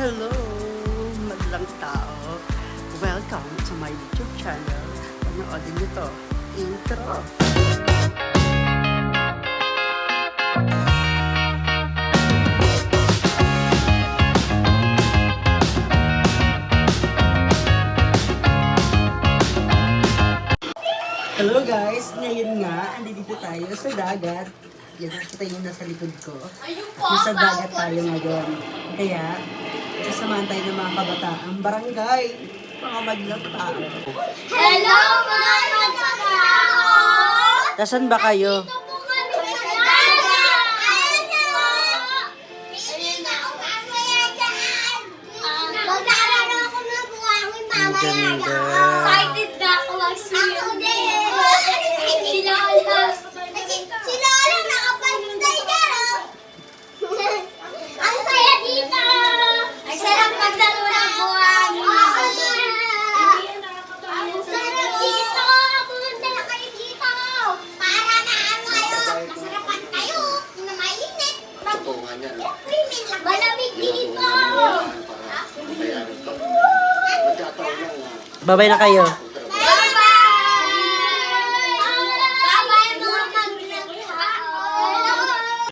Hello, madlang tao. Welcome to my YouTube channel. Panoodin niyo to. Intro. Hello guys, ngayon nga, andito tayo sa dagat. Yan, nakita nyo nasa likod ko. Nasa dagat tayo ngayon. Kaya, sasamahan tayo ng mga kabataang barangay. Mga madlang tao. Hello mga magkakao! Nasaan ba kayo? Dito po kami sa dagat! Ayun na, umamaya dyan! Magkakaroon ako ng buhangin mamaya Ang ganda. Excited na ako mag-swim. Ako din! Si Lola! Si Lola nakapantay ka! Ang saya dito! Ang sarap maglaro ng buhangin! Ang sarap dito! Pumunta na kayo dito! Para na ano kayo! Masarapan kayo! Na mainit! Malamig dito! Babay na kayo.